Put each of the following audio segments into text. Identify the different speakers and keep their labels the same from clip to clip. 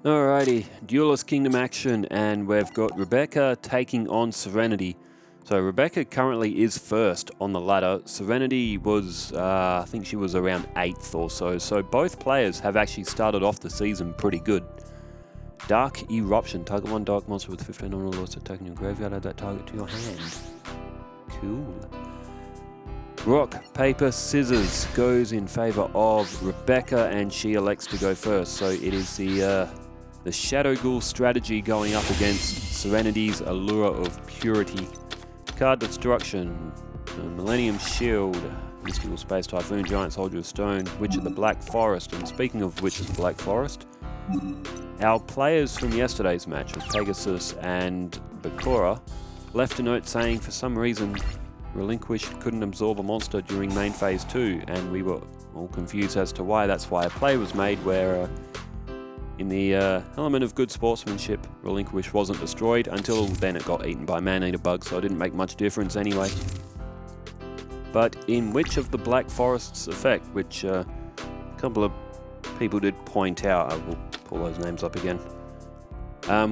Speaker 1: Alrighty, Duelist Kingdom action, and we've got Rebecca taking on Serenity. So Rebecca currently is first on the ladder. Serenity was, I think she was around 8th or so. So both players have actually started off the season pretty good. Dark Eruption. Target one dark monster with 15 on loss attacking your graveyard. Add that target to your hand. Cool. Rock, paper, scissors goes in favor of Rebecca, and she elects to go first. So it is the Shadow Ghoul strategy going up against Serenity's Allure of Purity. Card Destruction, Millennium Shield, Mystical Space Typhoon, Giant Soldier of Stone, Witch of the Black Forest. And speaking of Witch of the Black Forest, our players from yesterday's match with Pegasus and Bakura left a note saying for some reason Relinquish couldn't absorb a monster during main phase 2, and we were all confused as to why. That's why a play was made where in the element of good sportsmanship, Relinquish wasn't destroyed until then it got eaten by man-eater bugs, so it didn't make much difference anyway. But in Witch of the Black Forest's effect, which a couple of people did point out, I will pull those names up again.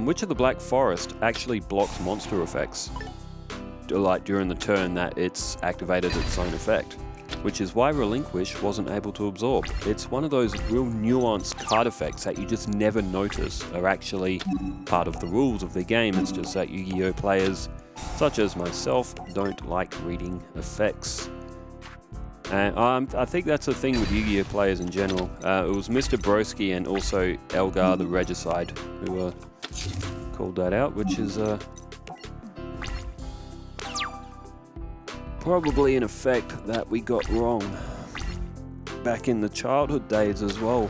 Speaker 1: Witch of the Black Forest actually blocks monster effects, like during the turn that it's activated its own effect, which is why Relinquish wasn't able to absorb. It's one of those real nuanced card effects that you just never notice are actually part of the rules of the game. It's just that Yu-Gi-Oh players, such as myself, don't like reading effects. And I think that's the thing with Yu-Gi-Oh players in general. It was Mr. Broski and also Elgar the Regicide who called that out, which is probably an effect that we got wrong back in the childhood days as well.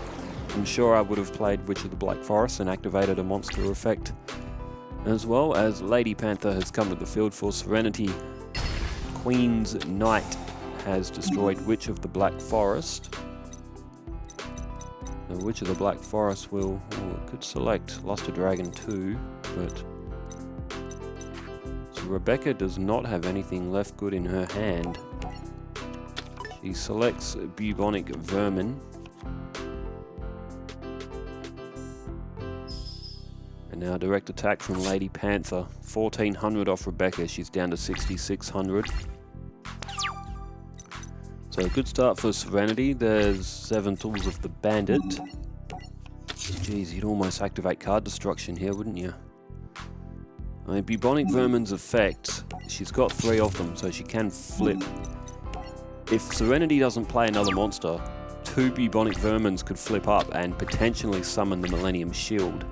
Speaker 1: I'm sure I would have played Witch of the Black Forest and activated a monster effect as well. As Lady Panther has come to the field for Serenity, Queen's Knight has destroyed Witch of the Black Forest. The Witch of the Black Forest will, could select Luster Dragon 2, but Rebecca does not have anything left good in her hand. She selects Bubonic Vermin. And now direct attack from Lady Panther. 1400 off Rebecca, she's down to 6600. So a good start for Serenity. There's 7 tools of the Bandit. Jeez, you'd almost activate card destruction here, wouldn't you? I mean, Bubonic Vermin's effect, she's got 3 of them, so she can flip. If Serenity doesn't play another monster, 2 Bubonic Vermins could flip up and potentially summon the Millennium Shield.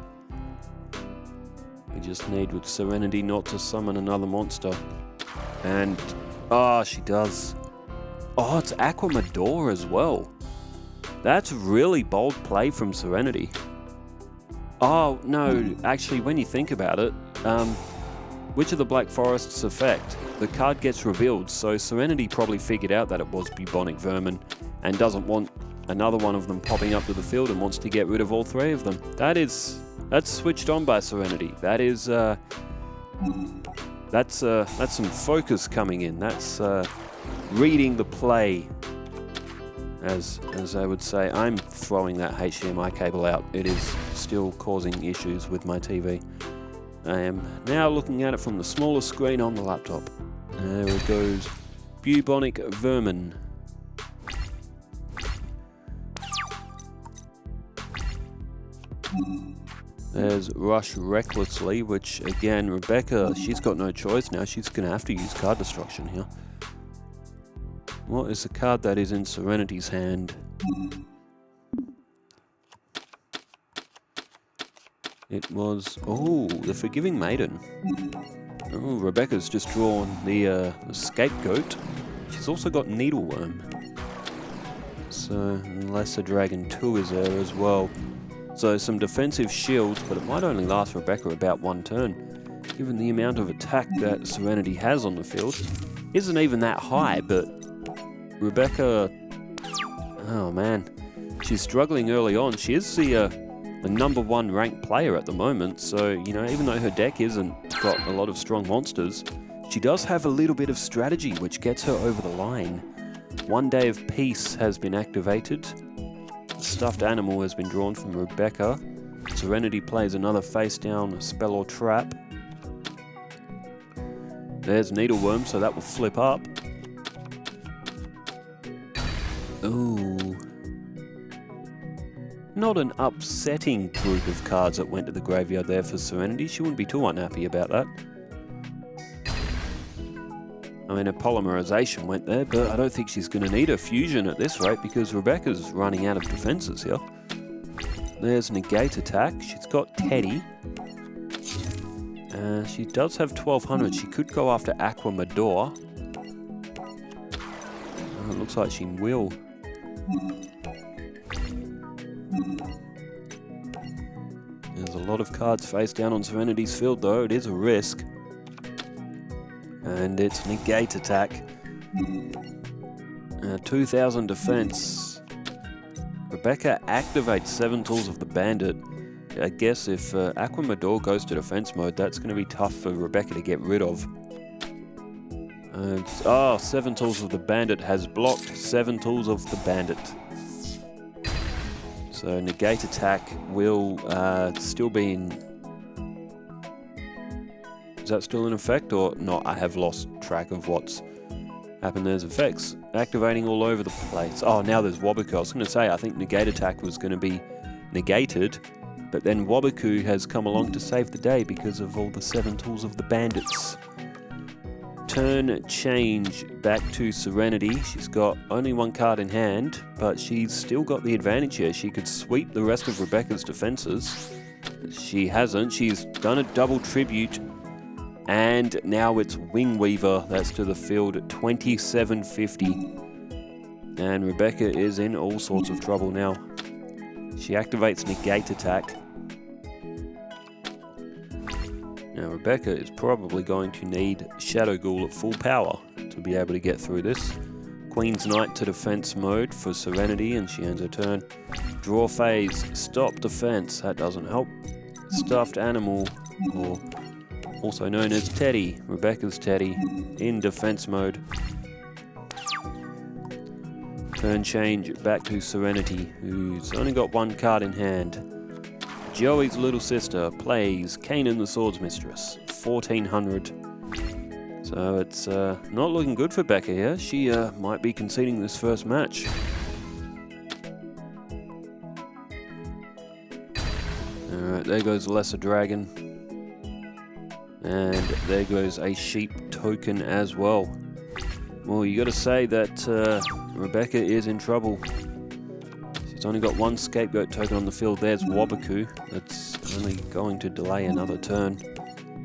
Speaker 1: We just need with Serenity not to summon another monster. And, she does. Oh, it's Aquamador as well. That's really bold play from Serenity. Oh, no, actually, when you think about it, Witch of the Black Forest's effect, the card gets revealed, so Serenity probably figured out that it was Bubonic Vermin and doesn't want another one of them popping up to the field and wants to get rid of all 3 of them. That's switched on by Serenity. That is, that's some focus coming in. That's reading the play, as I would say. I'm throwing that HDMI cable out. It is still causing issues with my TV. I am now looking at it from the smaller screen on the laptop. There it goes. Bubonic Vermin. There's Rush Recklessly, which again, Rebecca, she's got no choice now. She's going to have to use card destruction here. What is the card that is in Serenity's hand? It was, the Forgiving Maiden. Oh, Rebecca's just drawn the Scapegoat. She's also got Needleworm. So, Lesser Dragon 2 is there as well. So, some defensive shields, but it might only last Rebecca about 1 turn. Given the amount of attack that Serenity has on the field, isn't even that high, but Rebecca, oh man, she's struggling early on. She is the number 1 ranked player at the moment, so, you know, even though her deck isn't got a lot of strong monsters, she does have a little bit of strategy which gets her over the line. 1 Day of Peace has been activated. A stuffed animal has been drawn from Rebecca. Serenity plays another face down spell or trap. There's Needleworm, so that will flip up. Ooh. Not an upsetting group of cards that went to the graveyard there for Serenity. She wouldn't be too unhappy about that. I mean, a polymerization went there, but I don't think she's going to need a fusion at this rate because Rebecca's running out of defenses here. There's Negate Attack. She's got Teddy. She does have 1200. She could go after Aqua Mador. It looks like she will. There's a lot of cards face down on Serenity's field though. It is a risk. And it's Negate Attack. 2000 defense. Rebecca activates 7 Tools of the Bandit. I guess if Aqua Mador goes to defense mode, that's going to be tough for Rebecca to get rid of. 7 Tools of the Bandit has blocked 7 Tools of the Bandit. So Negate Attack will still be in... Is that still in effect or not? I have lost track of what's happened. There's effects activating all over the place. Oh, now there's Waboku. I was going to say, I think Negate Attack was going to be negated, but then Waboku has come along to save the day because of all the 7 Tools of the Bandits. Turn change back to Serenity. She's got only 1 card in hand, but she's still got the advantage here. She could sweep the rest of Rebecca's defenses. She hasn't. She's done a double tribute. And now it's Wing Weaver. That's to the field at 2750. And Rebecca is in all sorts of trouble now. She activates Negate Attack. Now Rebecca is probably going to need Shadow Ghoul at full power to be able to get through this. Queen's Knight to defense mode for Serenity and she ends her turn. Draw phase, stop defense, that doesn't help. Stuffed Animal, or also known as Teddy, Rebecca's Teddy, in defense mode. Turn change back to Serenity, who's only got 1 card in hand. Joey's little sister plays Kanan the Swords Mistress, 1400. So it's not looking good for Becca here. She might be conceding this first match. Alright, there goes Lesser Dragon. And there goes a Sheep token as well. Well, you got to say that Rebecca is in trouble. She's only got 1 Scapegoat token on the field. There's Waboku. That's only going to delay another turn.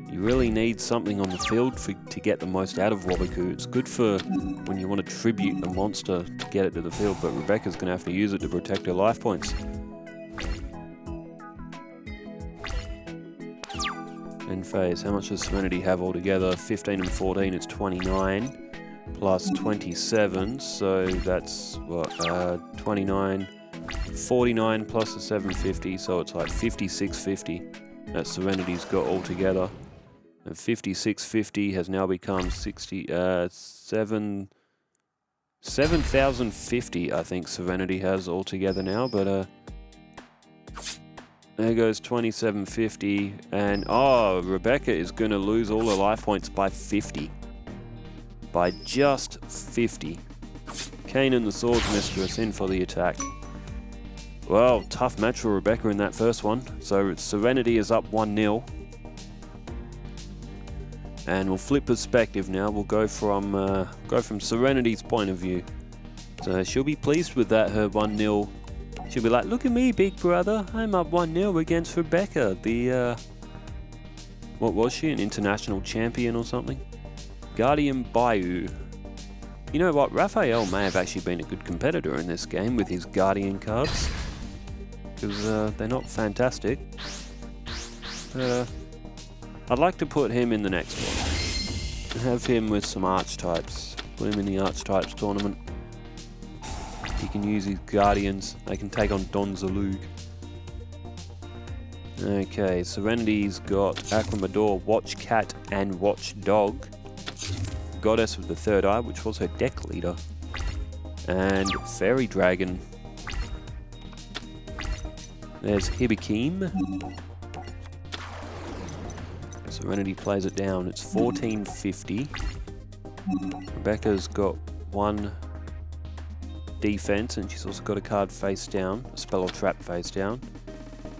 Speaker 1: You really need something on the field to get the most out of Waboku. It's good for when you want to tribute a monster to get it to the field, but Rebecca's going to have to use it to protect her life points. End phase. How much does Serenity have altogether? 15 and 14 is 29. Plus 27, so that's what, 29, 49 plus the 750, so it's like 5650 that Serenity's got altogether. And 5650 has now become 7,050, I think Serenity has altogether now, but there goes 2750, and oh, Rebecca is going to lose all her life points by 50. By just 50. Kanan the Swords Mistress in for the attack. Well, tough match for Rebecca in that first one. So Serenity is up 1-0. And we'll flip perspective now. We'll go from Serenity's point of view. So she'll be pleased with that, her 1-0. She'll be like, look at me, big brother. I'm up 1-0 against Rebecca. The, what was she, an international champion or something? Guardian Bayou. You know what, Raphael may have actually been a good competitor in this game with his Guardian cards. Because they're not fantastic. I'd like to put him in the next one. Have him with some Archetypes. Put him in the Archetypes tournament. He can use his Guardians. They can take on Don Zalug. Okay, Serenity's got Aqua Mador, Watch Cat, and Watch Dog. Goddess with the Third Eye, which was her deck leader, and Fairy Dragon. There's Hibikim. Serenity plays it down. It's 1450. Rebecca's got 1 defense, and she's also got a card face down, a spell or trap face down.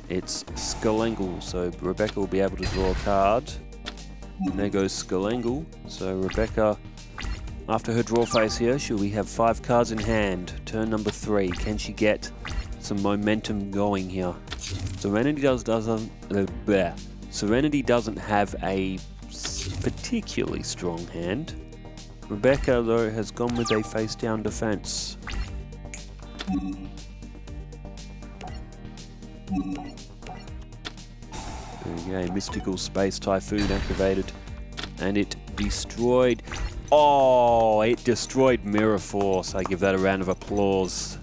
Speaker 1: It's Skulengle, so Rebecca will be able to draw a card. And there goes Skulengle. So Rebecca, after her draw phase here, she'll have 5 cards in hand. Turn number 3. Can she get some momentum going here? Serenity Serenity doesn't have a particularly strong hand. Rebecca, though, has gone with a face-down defense. There we go, Mystical Space Typhoon activated, and it destroyed. Oh, it destroyed Mirror Force. I give that a round of applause.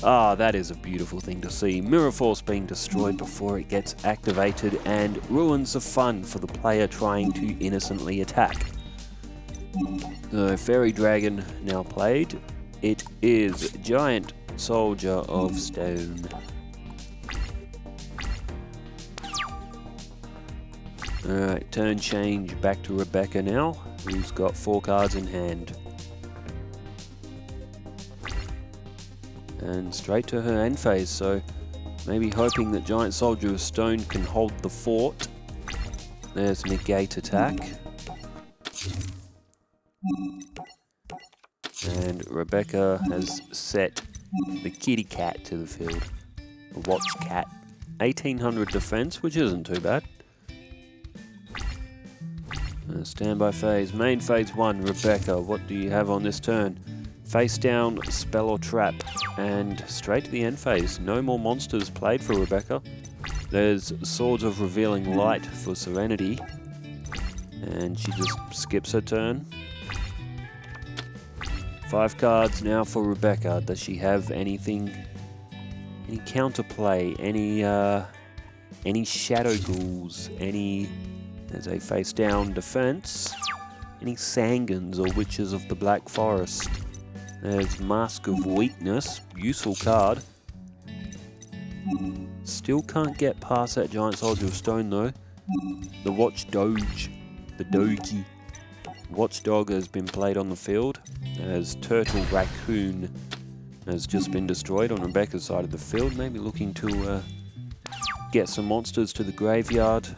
Speaker 1: Ah, that is a beautiful thing to see. Mirror Force being destroyed before it gets activated and ruins the fun for the player trying to innocently attack. The Fairy Dragon now played. It is Giant Soldier of Stone. Alright, turn change back to Rebecca now, who's got 4 cards in hand. And straight to her end phase, so maybe hoping that Giant Soldier of Stone can hold the fort. There's Negate Attack. And Rebecca has set the kitty cat to the field. A watch cat. 1800 defense, which isn't too bad. Standby phase. Main phase 1, Rebecca. What do you have on this turn? Face down, spell or trap. And straight to the end phase. No more monsters played for Rebecca. There's Swords of Revealing Light for Serenity. And she just skips her turn. 5 cards now for Rebecca. Does she have anything? Any counterplay? Any Shadow Ghouls? Any... There's a face down defense. Any Sangans or Witches of the Black Forest? There's Mask of Weakness. Useful card. Still can't get past that Giant Soldier of Stone though. The Watch Doge. The Dogi. Watchdog has been played on the field, as Turtle Raccoon has just been destroyed on Rebecca's side of the field, maybe looking to get some monsters to the graveyard.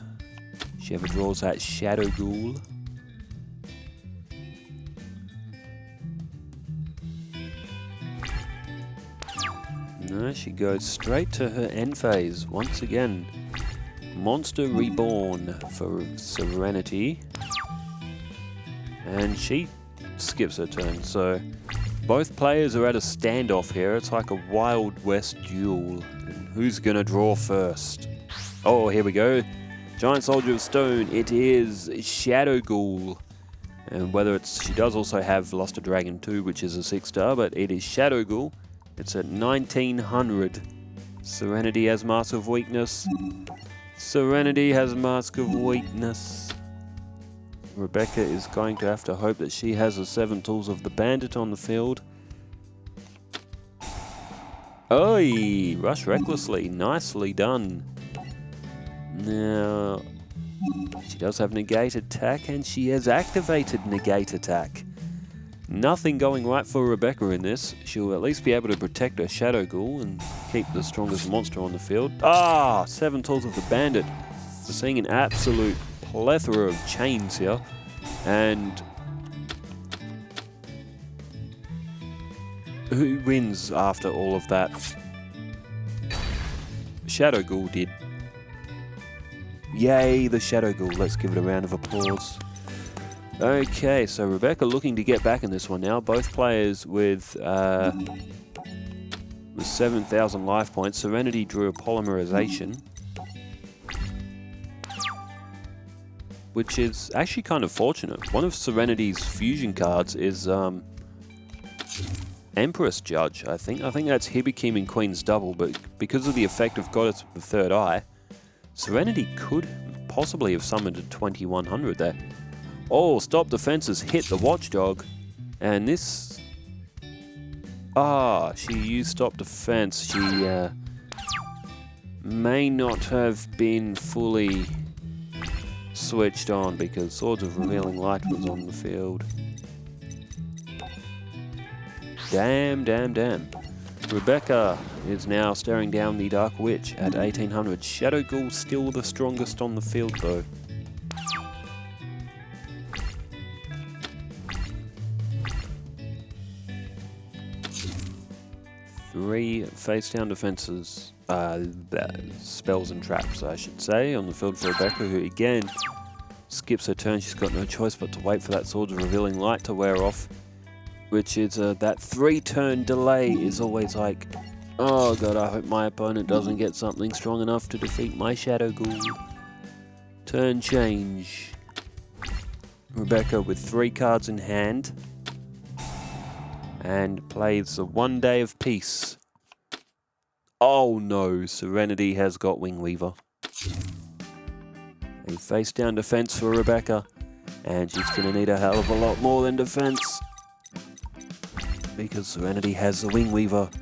Speaker 1: She ever draws that Shadow Ghoul. No, she goes straight to her end phase once again. Monster Reborn for Serenity. And she skips her turn, so both players are at a standoff here. It's like a Wild West duel. And who's gonna draw first? Oh, here we go. Giant Soldier of Stone. It is Shadow Ghoul. And whether it's... She does also have Luster Dragon 2, which is a 6-star, but it is Shadow Ghoul. It's at 1900. Serenity has Mask of Weakness. Serenity has Mask of Weakness. Rebecca is going to have to hope that she has the 7 tools of the bandit on the field. Oi! Rush recklessly. Nicely done. Now, she does have Negate Attack, and she has activated Negate Attack. Nothing going right for Rebecca in this. She'll at least be able to protect her Shadow Ghoul and keep the strongest monster on the field. Ah! 7 tools of the bandit. We're seeing an absolute plethora of chains here, and who wins after all of that? Shadow Ghoul did. Yay, the Shadow Ghoul. Let's give it a round of applause. Okay, so Rebecca looking to get back in this one now. Both players with 7,000 life points. Serenity drew a Polymerization, which is actually kind of fortunate. One of Serenity's fusion cards is Empress Judge, I think. I think that's Hibikim and Queen's Double, but because of the effect of Goddess of the Third Eye, Serenity could possibly have summoned a 2100 there. Oh, Stop Defenses hit the Watchdog, and this... Ah, she used Stop Defense. She may not have been fully switched on because Swords of Revealing Light was on the field. Damn. Rebecca is now staring down the Dark Witch at 1800. Shadow Ghoul still the strongest on the field though. Three face-down defenses, spells and traps, I should say, on the field for Rebecca, who again skips her turn. She's got no choice but to wait for that Swords of Revealing Light to wear off, which is that 3-turn delay is always like, oh god, I hope my opponent doesn't get something strong enough to defeat my Shadow Ghoul. Turn change. Rebecca with 3 cards in hand and plays the One Day of Peace. Oh no, Serenity has got Wingweaver. A face down defense for Rebecca, and she's going to need a hell of a lot more than defense because Serenity has the Wingweaver.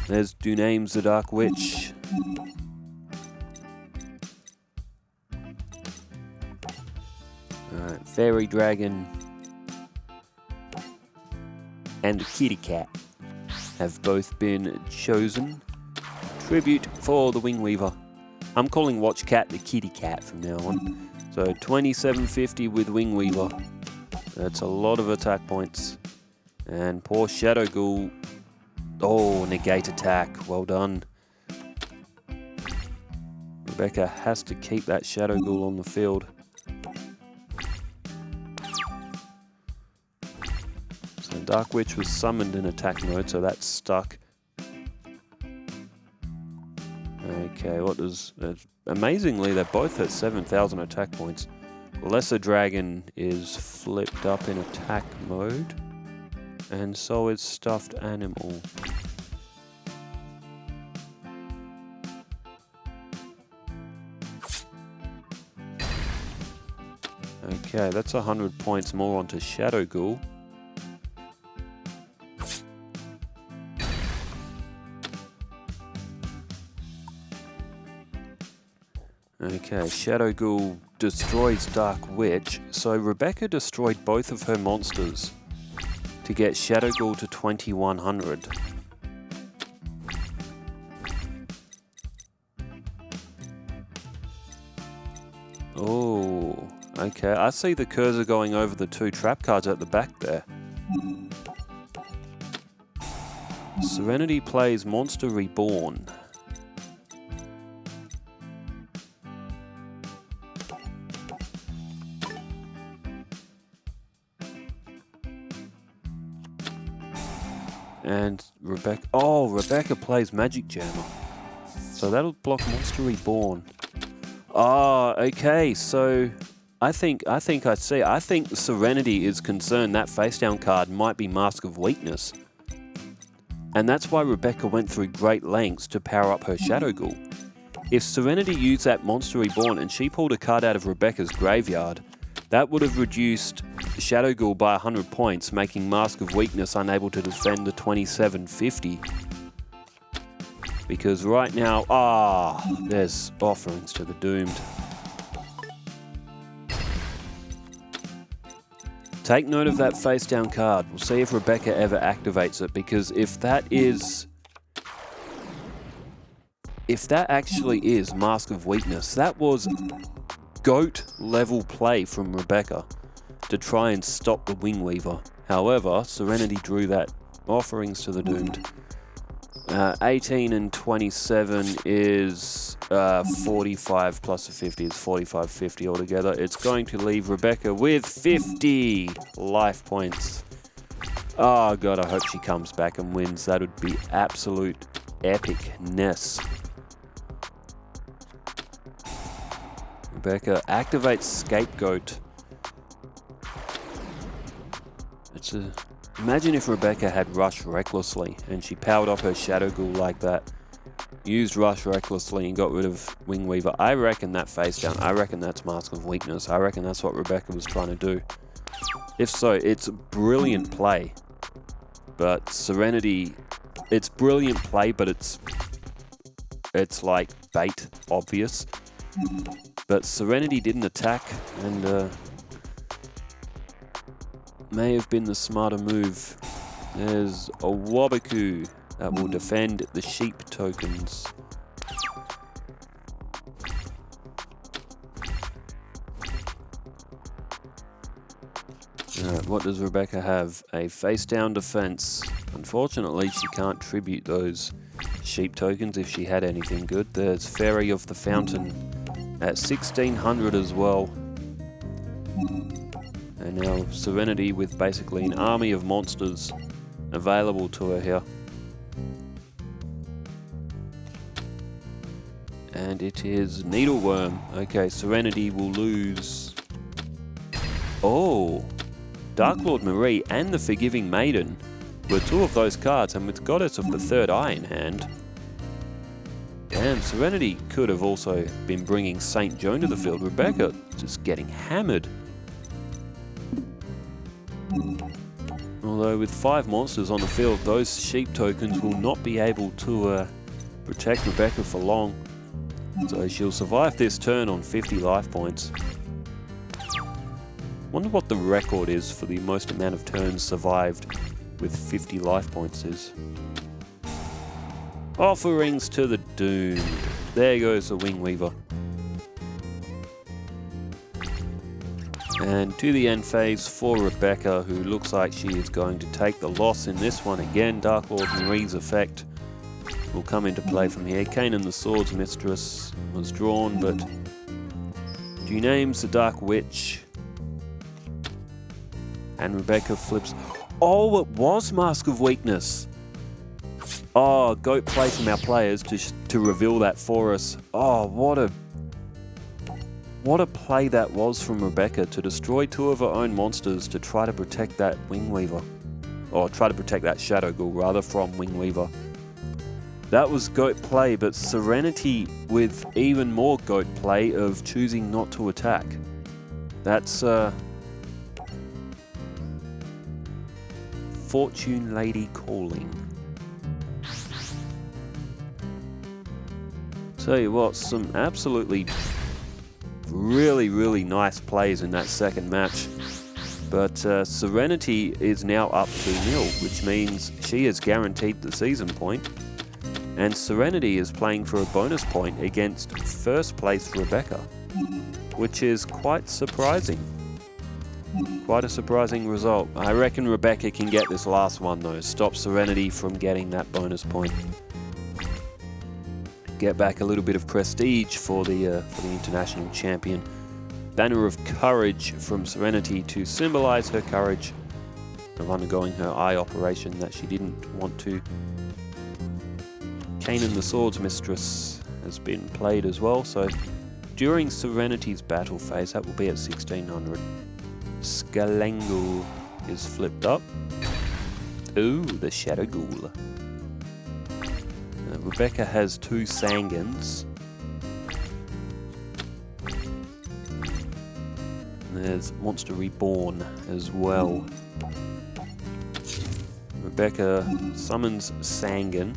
Speaker 1: There's Duname's the Dark Witch. Alright, Fairy Dragon and the Kitty Cat have both been chosen. Tribute for the Wingweaver. I'm calling Watch Cat the Kitty Cat from now on. So 2750 with Wingweaver. That's a lot of attack points. And poor Shadow Ghoul. Oh, negate attack. Well done. Rebecca has to keep that Shadow Ghoul on the field. So Dark Witch was summoned in attack mode, so that's stuck. Okay, what does... amazingly, they're both at 7,000 attack points. Lesser Dragon is flipped up in attack mode. And so is Stuffed Animal. Okay, that's 100 points more onto Shadow Ghoul. Okay, Shadow Ghoul destroys Dark Witch, so Rebecca destroyed both of her monsters to get Shadow Ghoul to 2100. Oh, okay, I see the cursor going over the 2 trap cards at the back there. Serenity plays Monster Reborn. And Rebecca... Oh, Rebecca plays Magic Jammer. So that'll block Monster Reborn. Ah, okay, so... I think I see. I think Serenity is concerned that face down card might be Mask of Weakness. And that's why Rebecca went through great lengths to power up her Shadow Ghoul. If Serenity used that Monster Reborn and she pulled a card out of Rebecca's graveyard, that would have reduced Shadow Ghoul by 100 points, making Mask of Weakness unable to defend the 2750. Because right now, there's Offerings to the Doomed. Take note of that face down card. We'll see if Rebecca ever activates it, because if that actually is Mask of Weakness, that was GOAT level play from Rebecca to try and stop the Wingweaver. However, Serenity drew that Offerings to the Doomed. 18 and 27 is 45 plus a 50 is 45.50 altogether. It's going to leave Rebecca with 50 life points. Oh god, I hope she comes back and wins. That would be absolute epicness. Rebecca activates Scapegoat. Imagine if Rebecca had Rush Recklessly and she powered up her Shadow Ghoul like that, used Rush Recklessly and got rid of Wingweaver. I reckon that face down. I reckon that's Mask of Weakness. I reckon that's what Rebecca was trying to do. If so, it's a brilliant play. But Serenity, it's brilliant play, but it's it's like bait, obvious. But Serenity didn't attack, and may have been the smarter move. There's a Wabaku that will defend the sheep tokens. Alright, what does Rebecca have? A face-down defense. Unfortunately, she can't tribute those sheep tokens if she had anything good. There's Fairy of the Fountain at 1600 as well. And now Serenity with basically an army of monsters available to her here. And it is Needleworm. Okay, Serenity will lose... Oh! Dark Lord Marie and the Forgiving Maiden were two of those cards, and with Goddess of the Third Eye in hand... Damn, Serenity could have also been bringing Saint Joan to the field. Rebecca just getting hammered. Although with 5 monsters on the field, those sheep tokens will not be able to protect Rebecca for long. So she'll survive this turn on 50 life points. Wonder what the record is for the most amount of turns survived with 50 life points is. Offerings to the Doomed. There goes the Wing Weaver. And to the end phase for Rebecca, who looks like she is going to take the loss in this one again. Dark Lord Marie's effect will come into play from here. Kanan the Swords Mistress was drawn, but Duname's the Dark Witch. And Rebecca flips... Oh, it was Mask of Weakness! Oh, goat play from our players to reveal that for us. Oh, what a play that was from Rebecca to destroy 2 of her own monsters to try to protect that Wing Weaver. Or try to protect that Shadow Ghoul, rather, from Wing Weaver. That was goat play, but Serenity with even more goat play of choosing not to attack. That's, Fortune Lady calling. Tell you what, some absolutely really nice plays in that second match. But Serenity is now up 2-0, which means she is guaranteed the season point. And Serenity is playing for a bonus point against first place Rebecca, which is quite surprising. Quite a surprising result. I reckon Rebecca can get this last one though, stop Serenity from getting that bonus point. Get back a little bit of prestige for the international champion. Banner of Courage from Serenity to symbolize her courage of undergoing her eye operation that she didn't want to. Kanan the Swords Mistress has been played as well, so during Serenity's battle phase, that will be at 1600. Skalangul is flipped up. Ooh, the Shadow Ghoul. Rebecca has 2 Sangans. There's Monster Reborn as well. Rebecca summons Sangan.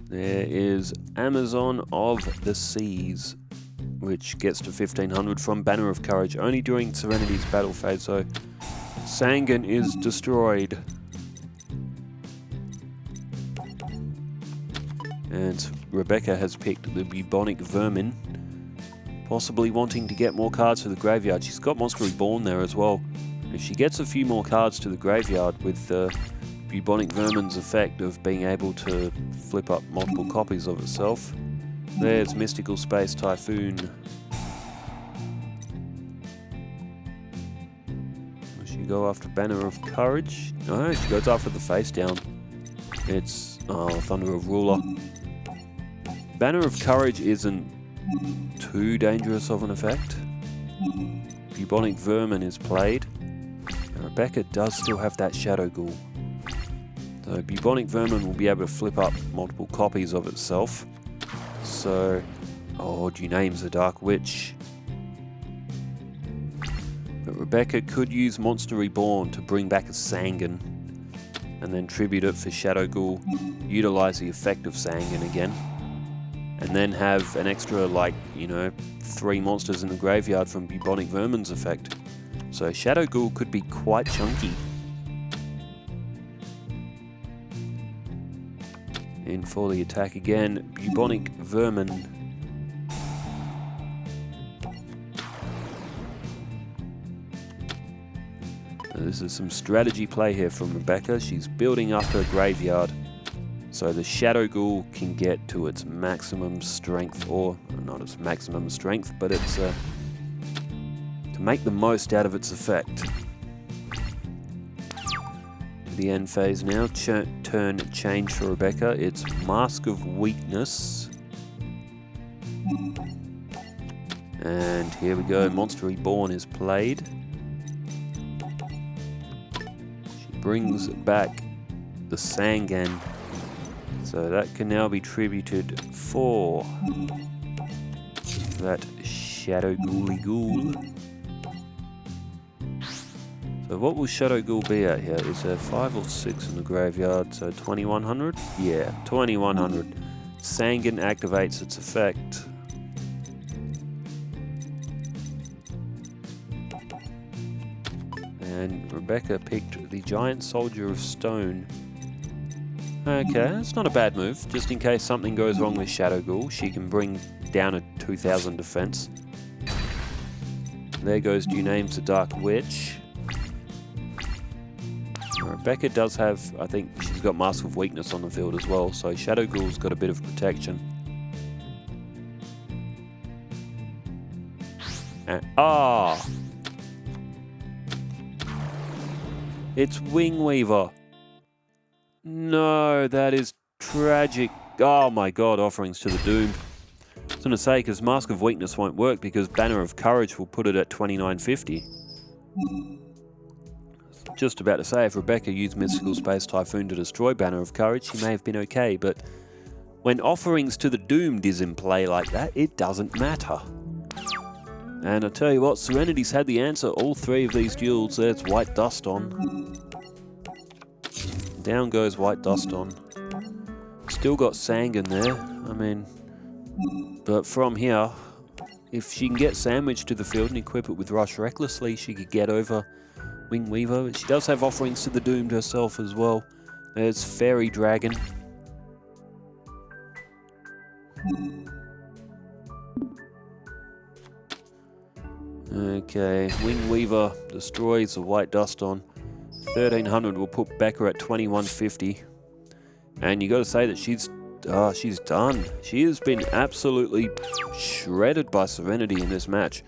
Speaker 1: There is Amazon of the Seas, which gets to 1500 from Banner of Courage only during Serenity's battle phase, so Sangan is destroyed. And Rebecca has picked the Bubonic Vermin, possibly wanting to get more cards to the graveyard. She's got Monster Reborn there as well. If she gets a few more cards to the graveyard with Bubonic Vermin's effect of being able to flip up multiple copies of itself. There's Mystical Space Typhoon. Does she go after Banner of Courage? No, she goes after the face down. It's Thunder of Ruler. Banner of Courage isn't too dangerous of an effect. Bubonic Vermin is played. And Rebecca does still have that Shadow Ghoul. So Bubonic Vermin will be able to flip up multiple copies of itself. So, oh, Duname's the Dark Witch. But Rebecca could use Monster Reborn to bring back a Sangan, and then tribute it for Shadow Ghoul, utilize the effect of Sangan again, and then have an extra, like, you know, 3 monsters in the graveyard from Bubonic Vermin's effect. So Shadow Ghoul could be quite chunky. In for the attack again, Bubonic Vermin. This is some strategy play here from Rebecca. She's building up her graveyard so the Shadow Ghoul can get to its maximum strength, or not its maximum strength, but it's to make the most out of its effect. The end phase now, turn change for Rebecca. It's Mask of Weakness. And here we go, Monster Reborn is played. She brings back the Sangan, so that can now be tributed for that Shadow Ghouly Ghoul. So what will Shadow Ghoul be at here? Is there 5 or 6 in the graveyard? So 2100? Yeah, 2100. Sangan activates its effect. And Rebecca picked the Giant Soldier of Stone. Okay, it's not a bad move. Just in case something goes wrong with Shadow Ghoul, she can bring down a 2000 defense. There goes Duname's the Dark Witch. Rebecca does have, I think she's got Mask of Weakness on the field as well, so Shadow Ghoul's got a bit of protection. It's Wingweaver. No, that is tragic. Oh my god, Offerings to the Doomed. I was going to say, because Mask of Weakness won't work because Banner of Courage will put it at 2950. Just about to say, if Rebecca used Mystical Space Typhoon to destroy Banner of Courage, she may have been okay, but when Offerings to the Doomed is in play like that, it doesn't matter. And I tell you what, Serenity's had the answer. All 3 of these duels, there's White Dust on. Down goes White Dust on. Still got Sangan there, I mean, but from here, if she can get Sandwich to the field and equip it with Rush Recklessly, she could get over Wingweaver. She does have Offerings to the Doomed herself as well. There's Fairy Dragon. Okay, Wingweaver destroys the White Dust on. 1300 will put Becker at 2150. And you got to say that she's done. She has been absolutely shredded by Serenity in this match.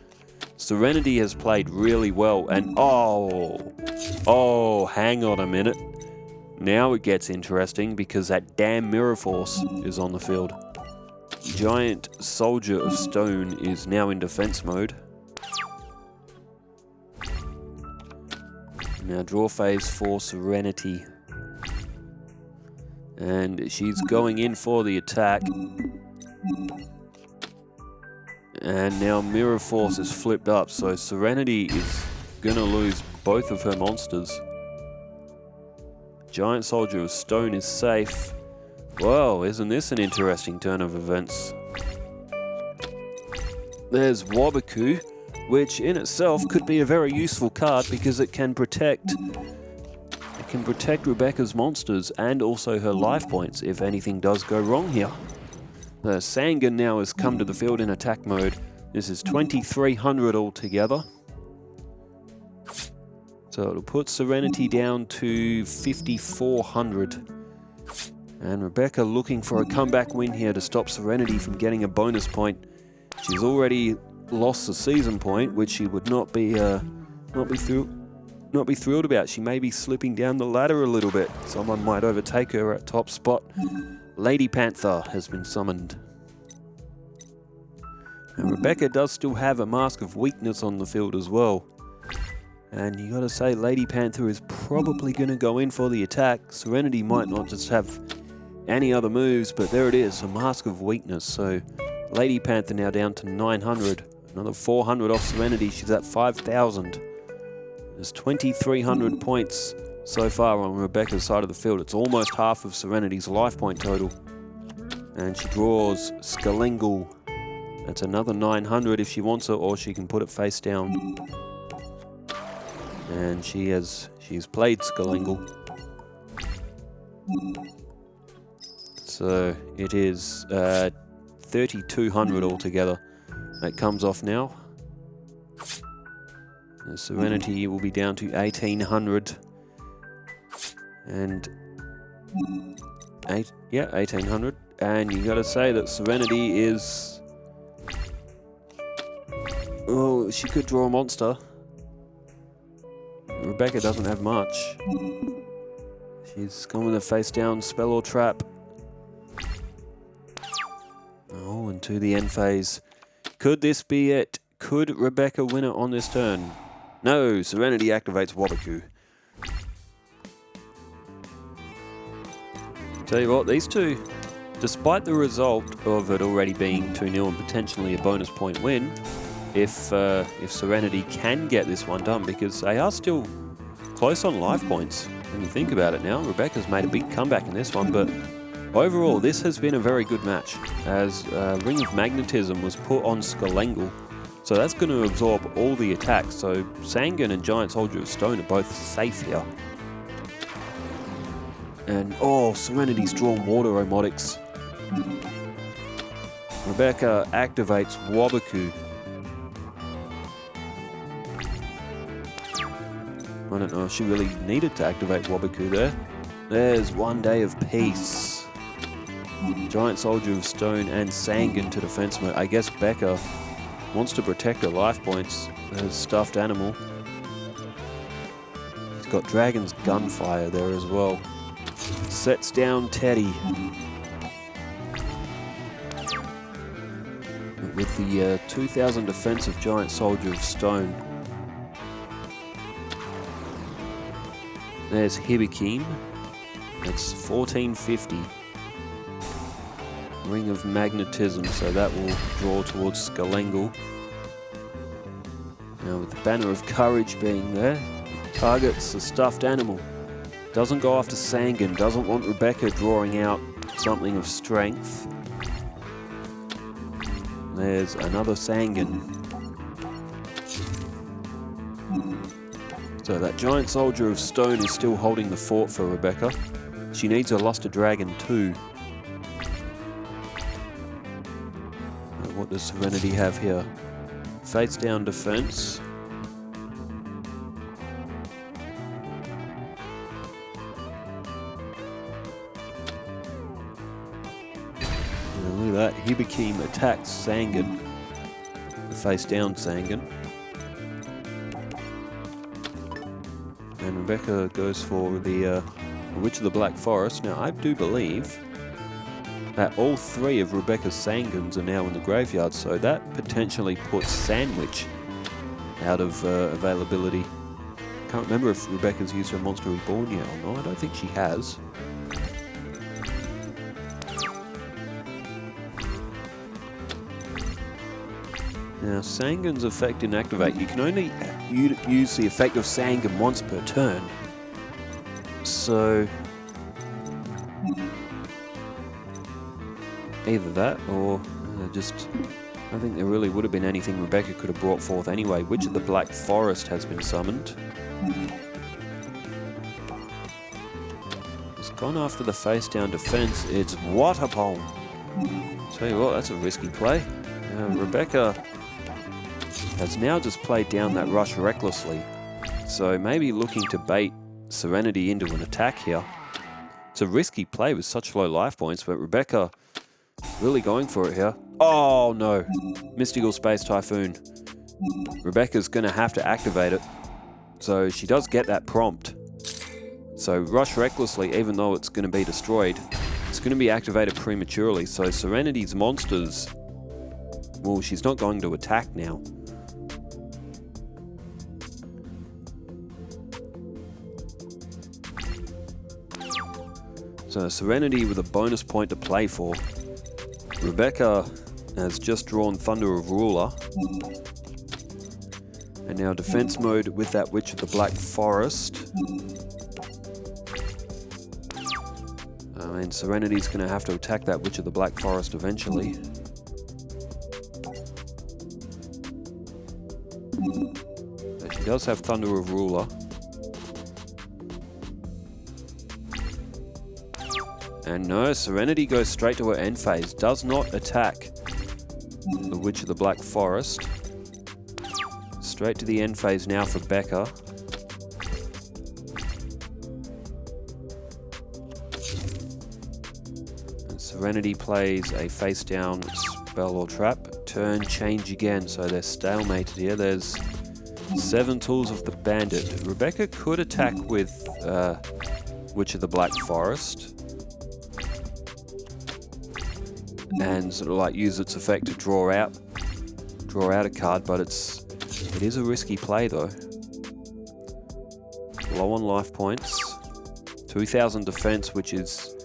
Speaker 1: Serenity has played really well, and hang on a minute. Now it gets interesting because that damn Mirror Force is on the field. Giant Soldier of Stone is now in defense mode. Now draw phase for Serenity. And she's going in for the attack. And now Mirror Force is flipped up, so Serenity is gonna lose both of her monsters. Giant Soldier of Stone is safe. Whoa, isn't this an interesting turn of events? There's Wabaku, which in itself could be a very useful card because it can protect Rebecca's monsters and also her life points if anything does go wrong here. The Sangan now has come to the field in attack mode. This is 2300 altogether. So it'll put Serenity down to 5400. And Rebecca looking for a comeback win here to stop Serenity from getting a bonus point. She's already lost the season point, which she would not be thrilled about. She may be slipping down the ladder a little bit. Someone might overtake her at top spot. Lady Panther has been summoned. And Rebecca does still have a Mask of Weakness on the field as well. And you gotta say, Lady Panther is probably gonna go in for the attack. Serenity might not just have any other moves, but there it is, a Mask of Weakness. So Lady Panther now down to 900. Another 400 off Serenity, she's at 5,000. There's 2,300 points so far on Rebecca's side of the field. It's almost half of Serenity's life point total. And she draws Skalingal. That's another 900 if she wants it, or she can put it face down. And she's played Skalingal. So it is 3,200 altogether. That comes off now. The Serenity will be down to 1,800. And 1,800. And you gotta say that Serenity is... Oh, she could draw a monster. Rebecca doesn't have much. She's gone with a face down spell or trap. Oh, and to the end phase. Could this be it? Could Rebecca win it on this turn? No, Serenity activates Waboku. Tell you what, these two, despite the result of it already being 2-0 and potentially a bonus point win, if Serenity can get this one done, because they are still close on life points when you think about it now. Rebecca's made a big comeback in this one, but overall this has been a very good match, as Ring of Magnetism was put on Skalingal, so that's going to absorb all the attacks, so Sangan and Giant Soldier of Stone are both safe here. And oh, Serenity's drawn Water Omotics. Rebecca activates Waboku. I don't know if she really needed to activate Waboku there. There's one day of peace. Giant Soldier of Stone and Sangan to defense mode. I guess Becca wants to protect her life points. There's Stuffed Animal. He's got Dragon's Gunfire there as well. Sets down Teddy. With the 2,000 defense of Giant Soldier of Stone. There's Hibikim. That's 1,450. Ring of Magnetism, so that will draw towards Skalingal. Now with the Banner of Courage being there, targets the Stuffed Animal. Doesn't go after Sangan, doesn't want Rebecca drawing out something of strength. There's another Sangan. So that Giant Soldier of Stone is still holding the fort for Rebecca. She needs a Luster Dragon too. What does Serenity have here? Face down defense. And look at that, Hibikim attacks Sangan. The face down Sangan. And Rebecca goes for the Witch of the Black Forest. Now I do believe that all three of Rebecca's Sangans are now in the graveyard, so that potentially puts Sandwich out of availability. Can't remember if Rebecca's used her Monster Reborn yet or not. I don't think she has. Now, Sangan's effect in Activate. You can only use the effect of Sangan once per turn. So either that or just... I don't think there really would have been anything Rebecca could have brought forth anyway. Witch of the Black Forest has been summoned. It's gone after the face down defense. It's Water Pole. Tell you what, that's a risky play. Rebecca has now just played down that rush recklessly. So maybe looking to bait Serenity into an attack here. It's a risky play with such low life points, but Rebecca really going for it here. Oh no, Mystical Space Typhoon. Rebecca's going to have to activate it. So she does get that prompt. So rush recklessly, even though it's going to be destroyed, it's going to be activated prematurely. So Serenity's monsters, well, she's not going to attack now. So Serenity with a bonus point to play for. Rebecca has just drawn Thunder of Ruler. And now defense mode with that Witch of the Black Forest. And Serenity's going to have to attack that Witch of the Black Forest eventually. So she does have Thunder of Ruler. And no, Serenity goes straight to her end phase. Does not attack the Witch of the Black Forest. Straight to the end phase now for Becca. And Serenity plays a face down spell or trap. Turn, change again. So they're stalemated here. There's 7 tools of the Bandit. Rebecca could attack with Witch of the Black Forest. And sort of like use its effect to draw out a card, but it is a risky play though. Low on life points, 2,000 defense, which has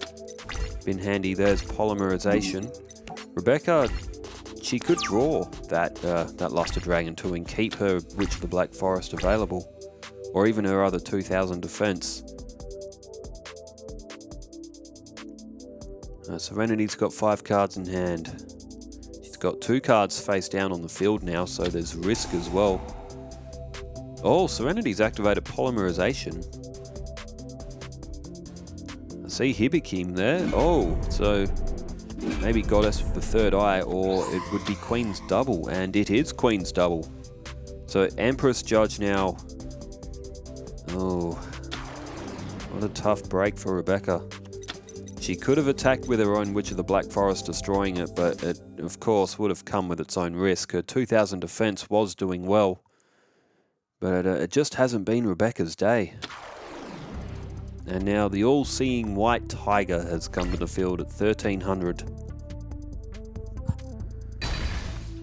Speaker 1: been handy. There's polymerization. Rebecca, she could draw that Luster Dragon 2 and keep her Witch of the Black Forest available, or even her other 2,000 defense. Serenity's got 5 cards in hand. She's got 2 cards face down on the field now, so there's risk as well. Oh, Serenity's activated polymerization. I see Hibikim there. Oh, so maybe Goddess with the Third Eye, or it would be Queen's Double, and it is Queen's Double. So Empress Judge now. Oh, what a tough break for Rebecca. She could have attacked with her own Witch of the Black Forest, destroying it, but it, of course, would have come with its own risk. Her 2,000 defense was doing well, but it just hasn't been Rebecca's day. And now the all-seeing White Tiger has come to the field at 1,300.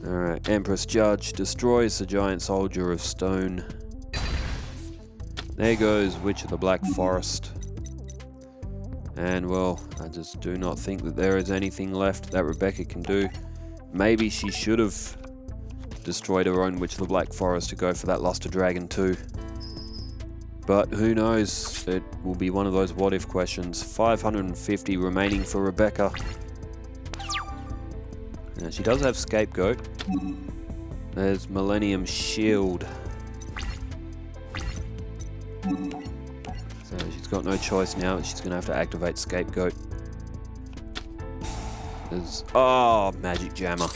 Speaker 1: Alright, Empress Judge destroys the Giant Soldier of Stone. There goes Witch of the Black Forest. And well, I just do not think that there is anything left that Rebecca can do. Maybe she should have destroyed her own Witch of the Black Forest to go for that Luster Dragon 2. But who knows, it will be one of those what if questions. 550 remaining for Rebecca. Now she does have Scapegoat. There's Millennium Shield. So she's got no choice now. She's going to have to activate Scapegoat. There's... oh, Magic Jammer.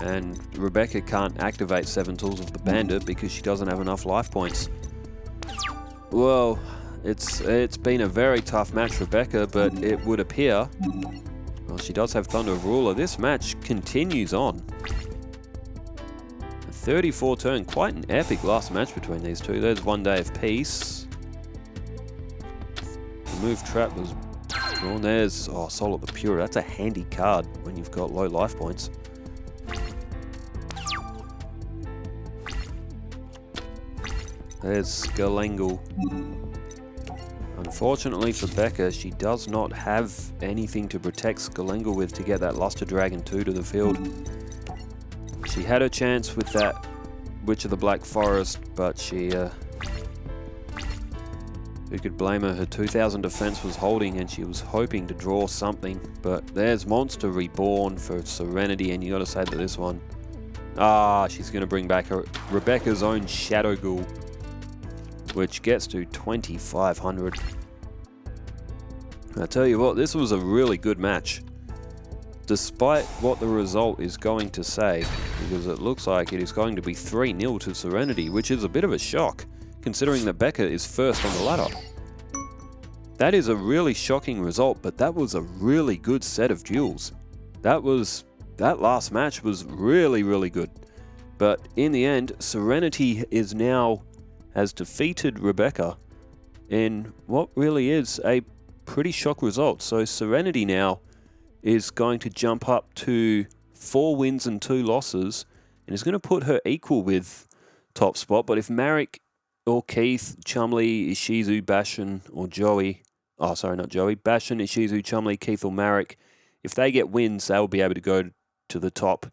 Speaker 1: And Rebecca can't activate 7 Tools of the Bandit because she doesn't have enough life points. Well, it's been a very tough match for Rebecca, but it would appear... well, she does have Thunder of Ruler. This match continues on. 34 turn, quite an epic last match between these two. There's One Day of Peace. The move trap was drawn. There's Soul of the Pure. That's a handy card when you've got low life points. There's Skalangle. Unfortunately for Becca, she does not have anything to protect Skalangle with to get that Luster Dragon 2 to the field. She had a chance with that Witch of the Black Forest, but she... who could blame her? Her 2,000 defense was holding and she was hoping to draw something. But there's Monster Reborn for Serenity, and you gotta say that this one... she's gonna bring back her Rebecca's own Shadow Ghoul, which gets to 2,500. I tell you what, this was a really good match. Despite what the result is going to say, because it looks like it is going to be 3-0 to Serenity, which is a bit of a shock, considering that Becca is first on the ladder. That is a really shocking result, but that was a really good set of duels. That last match was really, really good. But in the end, Serenity has defeated Rebecca in what really is a pretty shock result. So Serenity now is going to jump up to 4 wins and 2 losses, and is going to put her equal with top spot. But if Marek or Keith, Chumley, Ishizu, Bashan, or Joey... oh, sorry, not Joey. Bashan, Ishizu, Chumley, Keith, or Marek if they get wins, they'll be able to go to the top.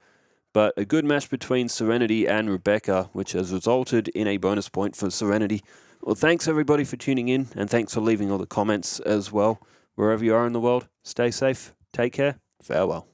Speaker 1: But a good match between Serenity and Rebecca, which has resulted in a bonus point for Serenity. Well, thanks everybody for tuning in, and thanks for leaving all the comments as well. Wherever you are in the world, stay safe, take care, farewell.